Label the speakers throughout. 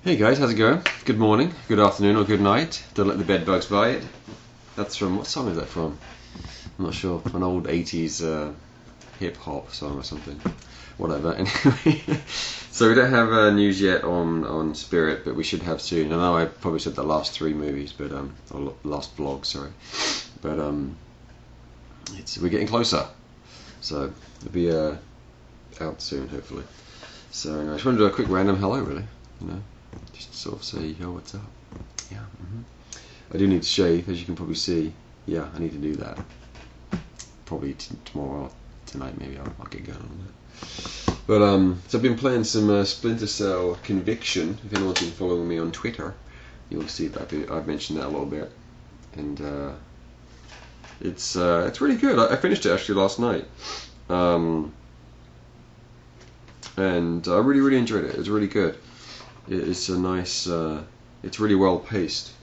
Speaker 1: Hey guys, how's it going? Good morning, good afternoon, or good night. Don't let the bed bugs bite. That's from, what song is that from? I'm not sure. An old 80s hip-hop song or something. Whatever, anyway. So we don't have news yet on Spirit, but we should have soon. I know I probably said the last 3 movies, but or last vlog, sorry. But we're getting closer. So it'll be out soon, hopefully. So anyway, I just want to do a quick random hello, really. You know, just sort of say, yo, what's up? Yeah. I do need to shave, as you can probably see. Yeah, I need to do that. Probably tomorrow or tonight, maybe I'll get going on that. But so I've been playing some Splinter Cell Conviction. If anyone's been following me on Twitter, you'll see that I've mentioned that a little bit, and it's really good. I finished it actually last night, and I really enjoyed it. It's really good. It's a nice. It's really well paced.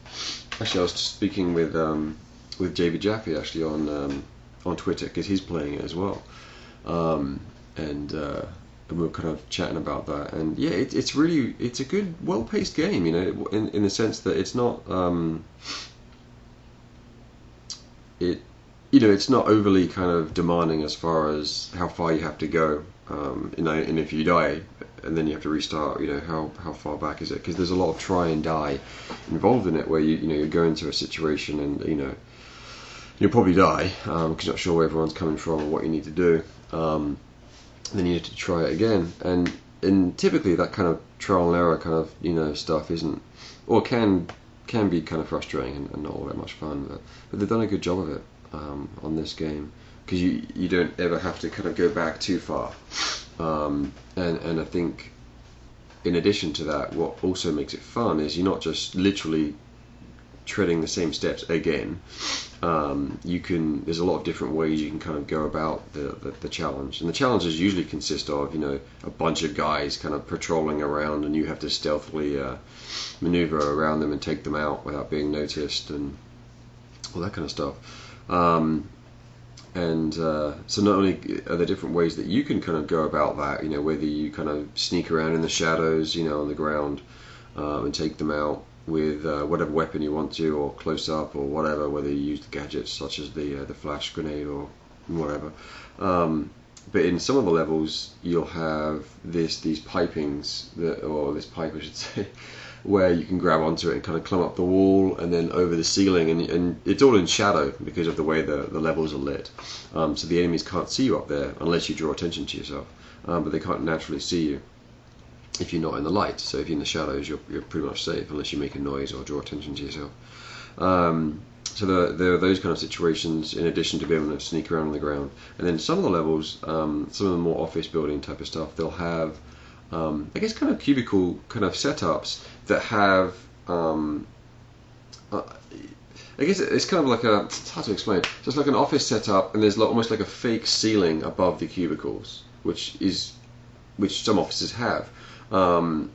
Speaker 1: Actually, I was speaking with JB Jaffe actually on Twitter, because he's playing it as well, and we were kind of chatting about that. And yeah, it's a good, well paced game. You know, in the sense that it's not it's not overly kind of demanding as far as how far you have to go. And if you die and then you have to restart, how far back is it? Because there's a lot of try and die involved in it, where you go into a situation and you'll probably die because you're not sure where everyone's coming from or what you need to do. Then you have to try it again, and typically that kind of trial and error kind of stuff isn't, or can be kind of frustrating and not all that much fun. But they've done a good job of it on this game, because you don't ever have to kind of go back too far. And I think in addition to that, what also makes it fun is you're not just literally treading the same steps again. There's a lot of different ways you can kind of go about the challenge, and the challenges usually consist of a bunch of guys kind of patrolling around, and you have to stealthily maneuver around them and take them out without being noticed, and all that kind of stuff. So not only are there different ways that you can kind of go about that, whether you kind of sneak around in the shadows, on the ground, and take them out with whatever weapon you want to, or close up, or whatever, whether you use the gadgets such as the flash grenade or whatever. But in some of the levels, you'll have these pipings, or this pipe I should say, where you can grab onto it and kind of climb up the wall and then over the ceiling, and it's all in shadow because of the way the levels are lit. So the enemies can't see you up there unless you draw attention to yourself, but they can't naturally see you if you're not in the light. So if you're in the shadows, you're pretty much safe unless you make a noise or draw attention to yourself. So there are those kind of situations, in addition to being able to sneak around on the ground. And then some of the levels, some of the more office building type of stuff, they'll have I guess kind of cubicle kind of setups that have I guess it's kind of like it's hard to explain. So it's like an office setup, and there's almost like a fake ceiling above the cubicles, which some offices have. And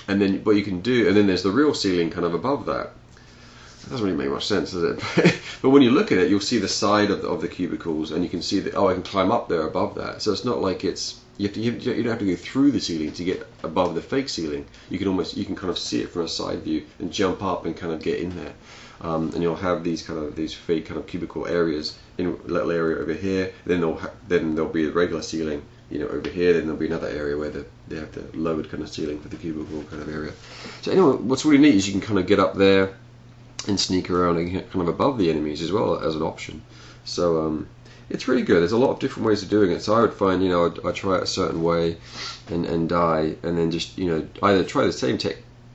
Speaker 1: then what you can do, and then there's the real ceiling kind of above that. That doesn't really make much sense, does it? But when you look at it, you'll see the side of the cubicles, and you can see that, I can climb up there above that. So it's not like you don't have to go through the ceiling to get above the fake ceiling. You can kind of see it from a side view and jump up and kind of get in there. And you'll have these fake kind of cubicle areas in a little area over here. Then there'll be a regular ceiling, over here. Then there'll be another area where they have the lowered kind of ceiling for the cubicle kind of area. So anyway, what's really neat is you can kind of get up there and sneak around and get kind of above the enemies as well as an option. So it's really good. There's a lot of different ways of doing it. So I would find, I'd try it a certain way and die, and then just, either try the same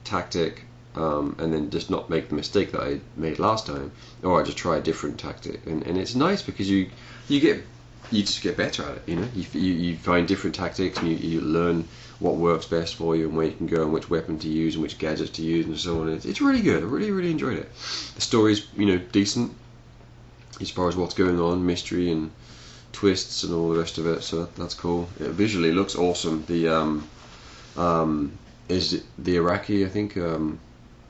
Speaker 1: tactic and then just not make the mistake that I made last time, or I just try a different tactic. And it's nice because you just get better at it. You find different tactics, and you learn what works best for you and where you can go and which weapon to use and which gadgets to use and so on. It's really good. I really enjoyed it. The story's decent as far as what's going on, mystery and twists and all the rest of it. So that's cool. It visually looks awesome. The is it the Iraqi? I think is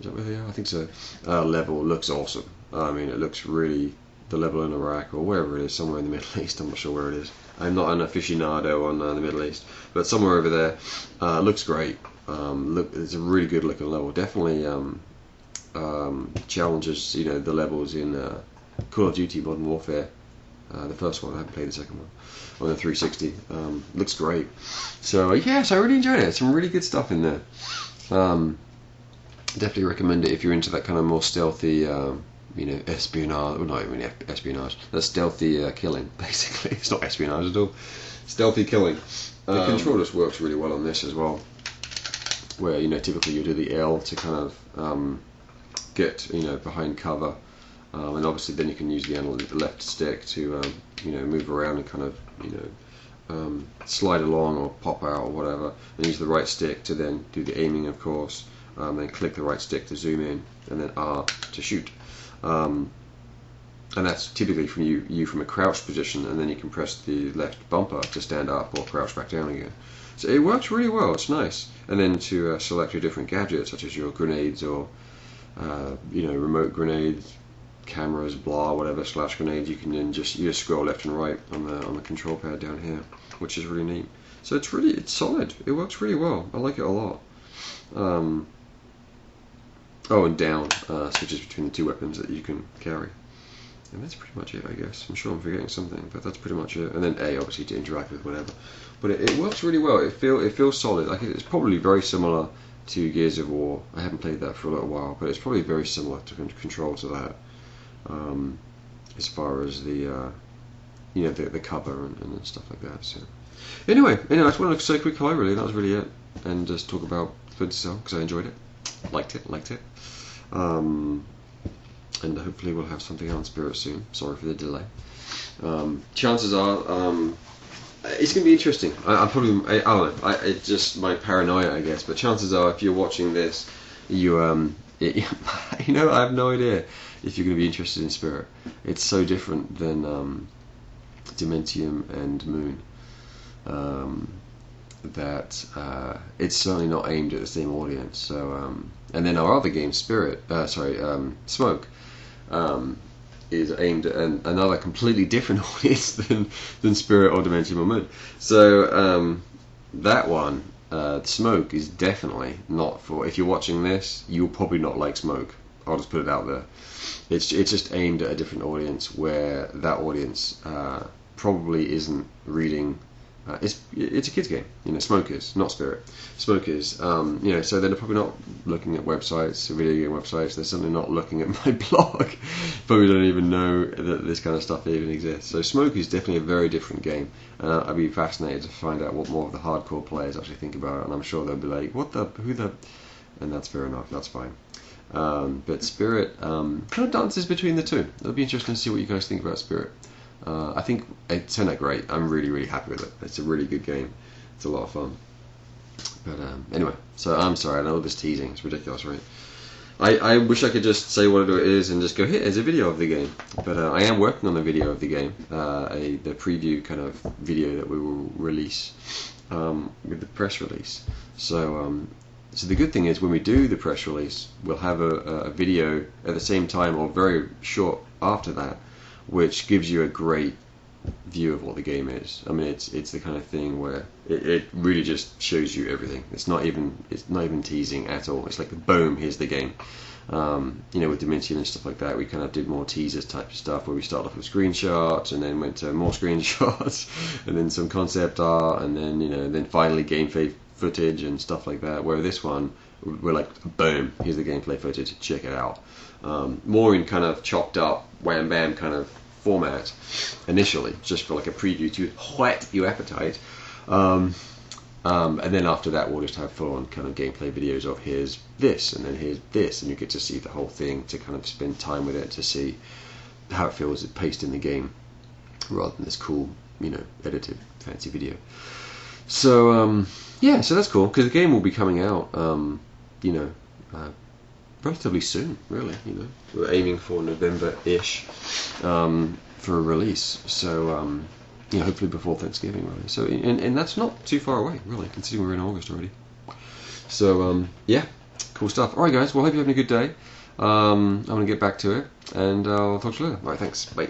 Speaker 1: that where they are? I think so. Level looks awesome. I mean, it looks really, the level in Iraq or wherever it is, somewhere in the Middle East. I'm not sure where it is. I'm not an aficionado on the Middle East, but somewhere over there looks great. Look, it's a really good looking level. Definitely challenges, you know, the levels in Call of Duty Modern Warfare. The first one, I haven't played the second one, on the 360. Looks great. So yes, I really enjoyed it. Some really good stuff in there. Definitely recommend it if you're into that kind of more stealthy, you know, espionage. Well, not even espionage. That's stealthy killing, basically. It's not espionage at all. Stealthy killing. The control just works really well on this as well. Where, you know, typically you do the L to kind of get, you know, behind cover. And obviously then you can use the left stick to, you know, move around and kind of, you know, slide along or pop out or whatever. And use the right stick to then do the aiming, of course. Then click the right stick to zoom in, and then R to shoot. And that's typically from you from a crouched position, and then you can press the left bumper to stand up or crouch back down again. So it works really well. It's nice. And then to select your different gadgets, such as your grenades or you know, remote grenades, cameras, blah, whatever, slash grenades, you can then just scroll left and right on the control pad down here, which is really neat. So it's solid. It works really well. I like it a lot. Oh, and down switches between the two weapons that you can carry. And that's pretty much it, I guess. I'm sure I'm forgetting something, but that's pretty much it. And then A, obviously, to interact with whatever. But it works really well. It feels solid. Like, it's probably very similar to Gears of War. I haven't played that for a little while, but it's probably very similar to control to that. As far as the you know, the cover and stuff like that. So anyway, I just wanted to say a quick hi, really. That was really it, and just talk about Splinter Cell because I enjoyed it, liked it. And hopefully we'll have something out on Spirit soon. Sorry for the delay. Chances are it's going to be interesting. I don't know. It's just my paranoia, I guess. But chances are, if you're watching this, you you know, I have no idea if you're going to be interested in Spirit. It's so different than Dementium and Moon that it's certainly not aimed at the same audience. So and then our other game, Smoke, is aimed at another completely different audience than Spirit or Dementium or Moon. So that one, Smoke, is definitely not for. If you're watching this, you'll probably not like Smoke. I'll just put it out there. It's just aimed at a different audience, where that audience probably isn't reading. It's a kids game, you know. Smoke is, not Spirit. Smoke is, you know. So they're probably not looking at websites, video game websites. They're certainly not looking at my blog. Probably don't even know that this kind of stuff even exists. So Smoke is definitely a very different game. I'd be fascinated to find out what more of the hardcore players actually think about it. And I'm sure they'll be like, who the, and that's fair enough. That's fine. But Spirit kind of dances between the two. It'll be interesting to see what you guys think about Spirit. I think it turned out great. I'm really, really happy with it. It's a really good game. It's a lot of fun. But anyway, so I'm sorry. I know this teasing. It's ridiculous, right? I wish I could just say what it is and just go, here, here's a video of the game. But I am working on a video of the game, the preview kind of video that we will release with the press release. So so the good thing is, when we do the press release, we'll have a video at the same time or very short after that, which gives you a great view of what the game is. I mean, it's the kind of thing where it really just shows you everything. It's not even teasing at all. It's like, boom, here's the game. You know, with Dementium and stuff like that, we kind of did more teasers type of stuff, where we started off with screenshots and then went to more screenshots and then some concept art, and then, you know, then finally gameplay footage and stuff like that. Where this one, we're like, boom, here's the gameplay footage, check it out. More in kind of chopped up wham bam kind of format initially, just for like a preview to whet your appetite, and then after that we'll just have full on kind of gameplay videos of here's this and then here's this, and you get to see the whole thing, to kind of spend time with it, to see how it feels paced in the game, rather than this cool, you know, edited fancy video. So yeah, so that's cool, because the game will be coming out you know, relatively soon, really. You know, we're aiming for November-ish for a release. So you know, hopefully before Thanksgiving, really. So and that's not too far away, really, considering we're in August already. So yeah, cool stuff. All right, guys. Well, hope you're having a good day. I'm gonna get back to it, and I'll talk to you later. All right, thanks. Bye.